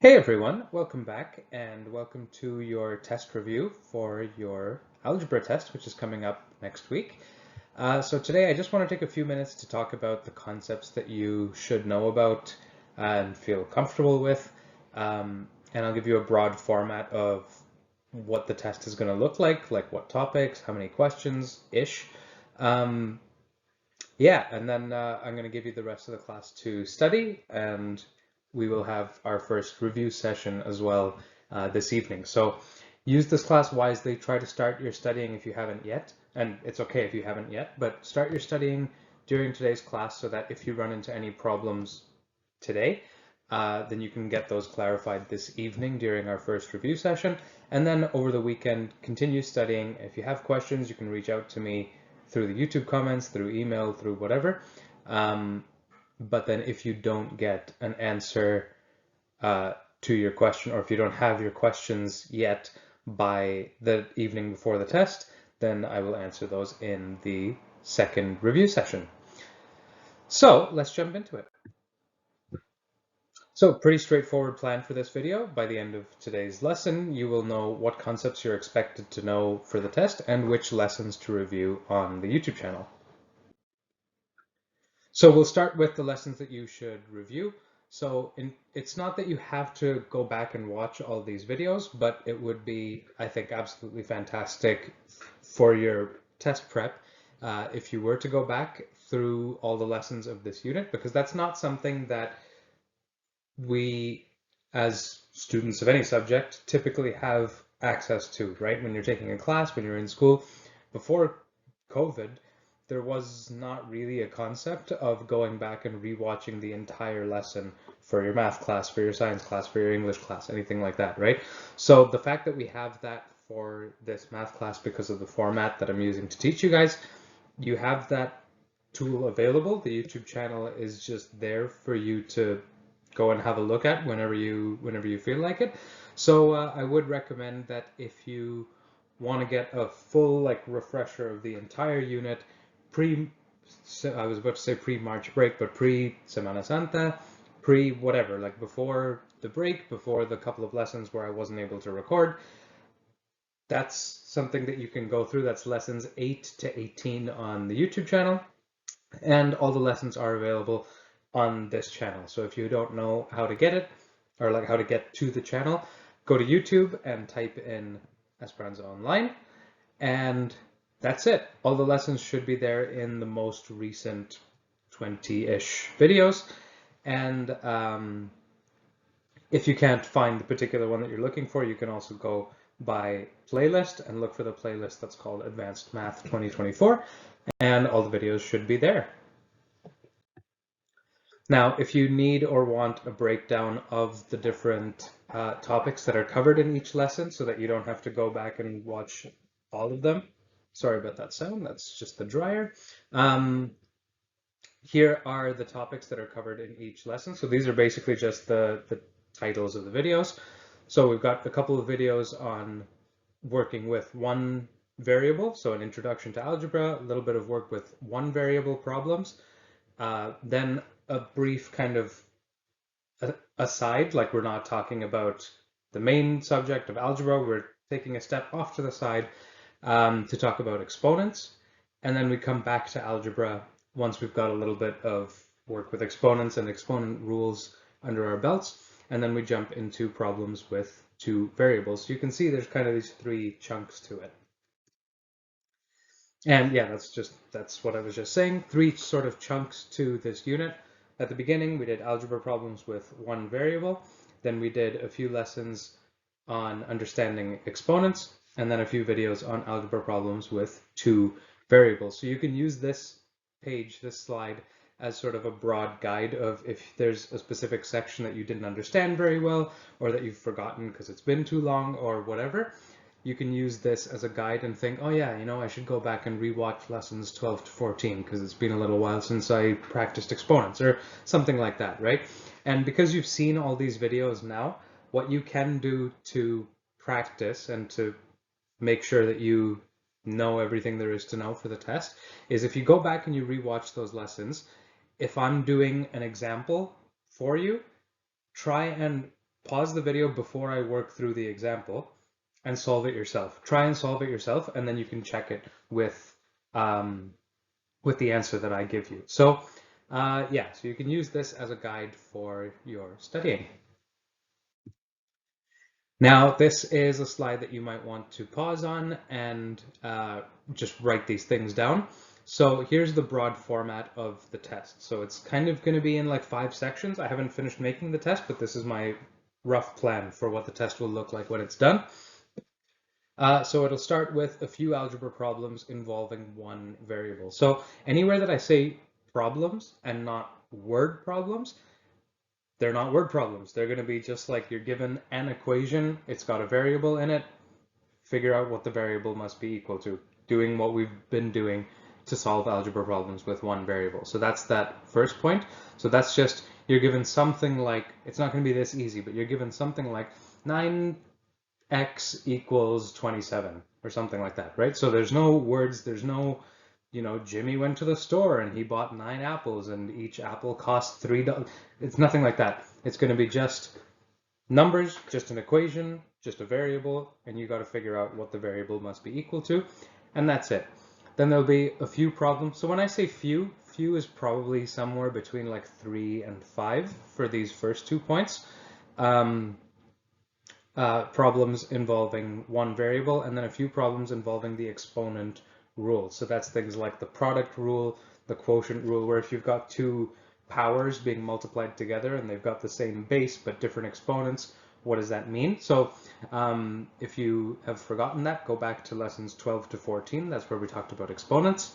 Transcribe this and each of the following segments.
Hey everyone, welcome back and welcome to your test review for your algebra test, which is coming up next week. So today I just want to take a few minutes to talk about the concepts that you should know about and feel comfortable with. And I'll give you a broad format of what the test is going to look like what topics, how many questions-ish. Yeah, and then I'm going to give you the rest of the class to study, and we will have our first review session as well this evening. So use this class wisely. Try to start your studying if you haven't yet, and it's okay if you haven't yet, but start your studying during today's class so that if you run into any problems today, then you can get those clarified this evening during our first review session. And then over the weekend, continue studying. If you have questions, you can reach out to me through the YouTube comments, through email, through whatever. But then if you don't get an answer to your question, or if you don't have your questions yet by the evening before the test, then I will answer those in the second review session. So let's jump into it. So pretty straightforward plan for this video. By the end of today's lesson, you will know what concepts you're expected to know for the test and which lessons to review on the YouTube channel. So we'll start with the lessons that you should review. So it's not that you have to go back and watch all these videos, but it would be, I think, absolutely fantastic for your test prep if you were to go back through all the lessons of this unit, because that's not something that we, as students of any subject, typically have access to, right? When you're taking a class, when you're in school. Before COVID, there was not really a concept of going back and rewatching the entire lesson for your math class, for your science class, for your English class, anything like that, right? So the fact that we have that for this math class because of the format that I'm using to teach you guys, you have that tool available. The YouTube channel is just there for you to go and have a look at whenever you feel like it. So I would recommend that if you want to get a full refresher of the entire unit I was about to say pre-March break, but pre-Semana Santa, pre-whatever, like before the break, before the couple of lessons where I wasn't able to record, that's something that you can go through. That's lessons 8 to 18 on the YouTube channel, and all the lessons are available on this channel. So if you don't know how to get it, or like how to get to the channel, go to YouTube and type in Esperanza Online, and that's it. All the lessons should be there in the most recent 20-ish videos. And if you can't find the particular one that you're looking for, you can also go by playlist and look for the playlist that's called Advanced Math 2024, and all the videos should be there. Now, if you need or want a breakdown of the different topics that are covered in each lesson so that you don't have to go back and watch all of them, sorry about that sound, that's just the dryer. Here are the topics that are covered in each lesson. So these are basically just the titles of the videos. So we've got a couple of videos on working with one variable, so an introduction to algebra, a little bit of work with one variable problems, then a brief kind of aside, like we're not talking about the main subject of algebra, we're taking a step off to the side to talk about exponents, and then we come back to algebra once we've got a little bit of work with exponents and exponent rules under our belts, and then we jump into problems with two variables. So you can see there's kind of these three chunks to it. And yeah, that's what I was just saying. Three sort of chunks to this unit. At the beginning, we did algebra problems with one variable. Then we did a few lessons on understanding exponents, and then a few videos on algebra problems with two variables. So you can use this page, this slide, as sort of a broad guide of if there's a specific section that you didn't understand very well, or that you've forgotten because it's been too long, or whatever. You can use this as a guide and think, oh yeah, you know, I should go back and rewatch lessons 12 to 14 because it's been a little while since I practiced exponents or something like that, right? And because you've seen all these videos now, what you can do to practice and to make sure that you know everything there is to know for the test is if you go back and you rewatch those lessons, if I'm doing an example for you, try and pause the video before I work through the example and solve it yourself. Try and solve it yourself, and then you can check it with the answer that I give you. So yeah, so you can use this as a guide for your studying. Now, this is a slide that you might want to pause on and just write these things down. So here's the broad format of the test. So it's kind of going to be in like 5 sections. I haven't finished making the test, but this is my rough plan for what the test will look like when it's done. So it'll start with a few algebra problems involving one variable. So anywhere that I say problems and not word problems, they're not word problems. They're going to be just like you're given an equation, it's got a variable in it, figure out what the variable must be equal to, doing what we've been doing to solve algebra problems with one variable. So that's that first point. So that's just, you're given something like, it's not going to be this easy, but you're given something like 9x equals 27 or something like that, right? So there's no words, there's no, you know, Jimmy went to the store and he bought 9 apples and each apple cost $3. It's nothing like that. It's going to be just numbers, just an equation, just a variable, and you got to figure out what the variable must be equal to, and that's it. Then there'll be a few problems. So when I say few is probably somewhere between like 3 and 5 for these first 2 points. Problems involving one variable, and then a few problems involving the exponent rule. So that's things like the product rule, the quotient rule, where if you've got two powers being multiplied together and they've got the same base but different exponents, what does that mean? So if you have forgotten that, go back to lessons 12 to 14. That's where we talked about exponents.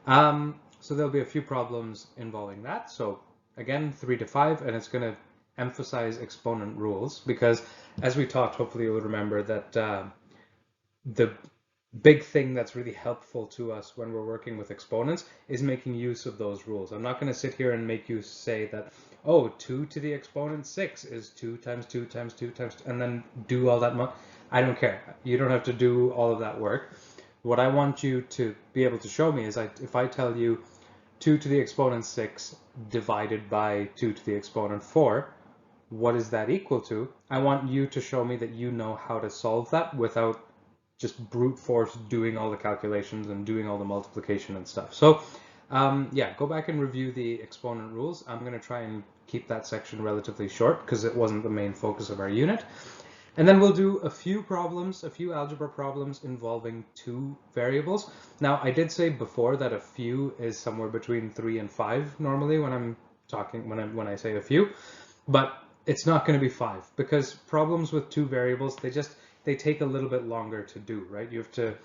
So there'll be a few problems involving that. So again, 3 to 5, and it's going to emphasize exponent rules because, as we talked, hopefully you'll remember that the big thing that's really helpful to us when we're working with exponents is making use of those rules. I'm not going to sit here and make you say that, oh, 2 to the exponent 6 is 2 times 2 times 2 times 2, and then do all that much. I don't care. You don't have to do all of that work. What I want you to be able to show me is if I tell you 2 to the exponent 6 divided by 2 to the exponent 4, what is that equal to? I want you to show me that you know how to solve that without just brute force doing all the calculations and doing all the multiplication and stuff. So yeah, go back and review the exponent rules. I'm going to try and keep that section relatively short because it wasn't the main focus of our unit. And then we'll do a few problems, a few algebra problems involving 2 variables. Now, I did say before that a few is somewhere between 3 and 5 normally when I'm talking, when I say a few, but it's not going to be 5 because problems with 2 variables, they take a little bit longer to do, right? You have to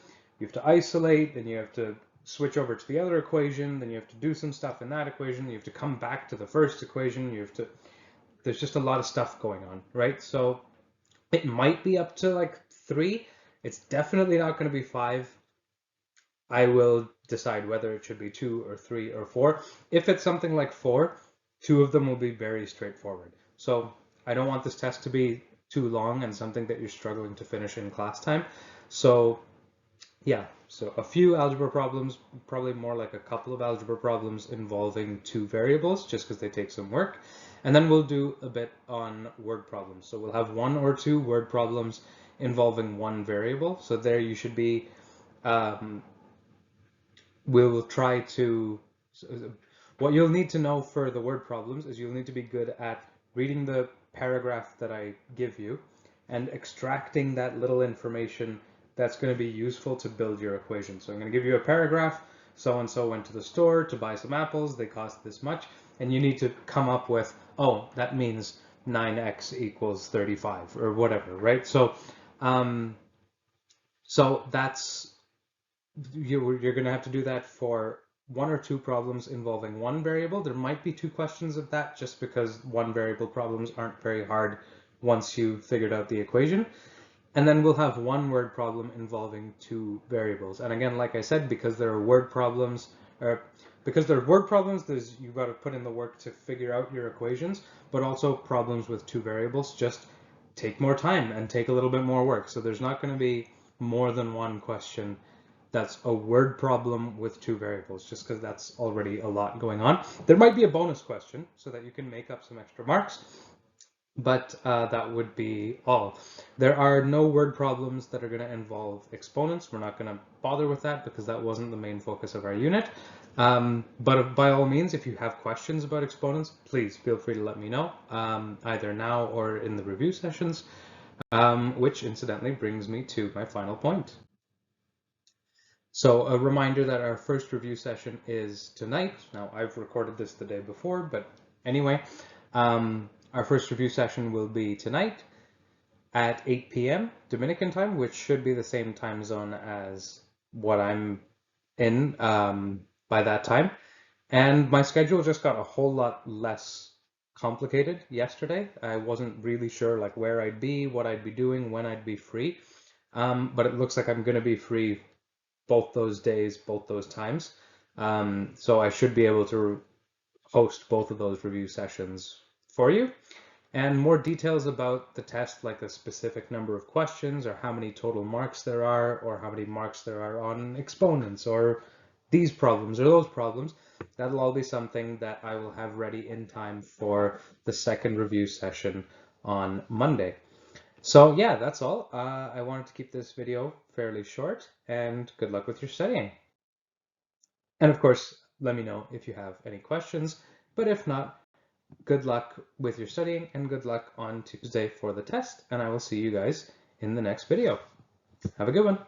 isolate, then you have to switch over to the other equation, then you have to do some stuff in that equation, you have to come back to the first equation, there's just a lot of stuff going on, right? So it might be up to like 3. It's definitely not going to be 5. I will decide whether it should be 2 or 3 or 4. If it's something like 4, 2 of them will be very straightforward. So I don't want this test to be too long and something that you're struggling to finish in class time. So yeah, so a few algebra problems, probably more like a couple of algebra problems involving 2 variables, just because they take some work. And then we'll do a bit on word problems. So we'll have 1 or 2 word problems involving 1 variable. So there you should be, we'll try to, what you'll need to know for the word problems is you'll need to be good at reading the paragraph that I give you and extracting that little information that's going to be useful to build your equation. So I'm going to give you a paragraph, so-and-so went to the store to buy some apples, they cost this much, and you need to come up with, oh, that means 9x equals 35 or whatever, right? So, so that's, you're going to have to do that for 1 or 2 problems involving 1 variable. There might be 2 questions of that just because 1 variable problems aren't very hard once you've figured out the equation. And then we'll have 1 word problem involving 2 variables. And again, like I said, because there are word problems, you've got to put in the work to figure out your equations, but also problems with 2 variables just take more time and take a little bit more work. So there's not going to be more than 1 question that's a word problem with 2 variables, just because that's already a lot going on. There might be a bonus question so that you can make up some extra marks. But that would be all. There are no word problems that are going to involve exponents. We're not going to bother with that because that wasn't the main focus of our unit. But by all means, if you have questions about exponents, please feel free to let me know, either now or in the review sessions, which incidentally brings me to my final point. So a reminder that our first review session is tonight. Now, I've recorded this the day before, but anyway, our first review session will be tonight at 8 p.m. Dominican time, which should be the same time zone as what I'm in by that time. And my schedule just got a whole lot less complicated yesterday. I wasn't really sure like where I'd be, what I'd be doing, when I'd be free. But it looks like I'm going to be free both those days, both those times. So I should be able to host both of those review sessions for you. And more details about the test, like a specific number of questions or how many total marks there are or how many marks there are on exponents or these problems or those problems, that'll all be something that I will have ready in time for the second review session on Monday. So yeah, that's all. I wanted to keep this video fairly short, and good luck with your studying. And of course, let me know if you have any questions, but if not, good luck with your studying and good luck on Tuesday for the test, and I will see you guys in the next video. Have a good one.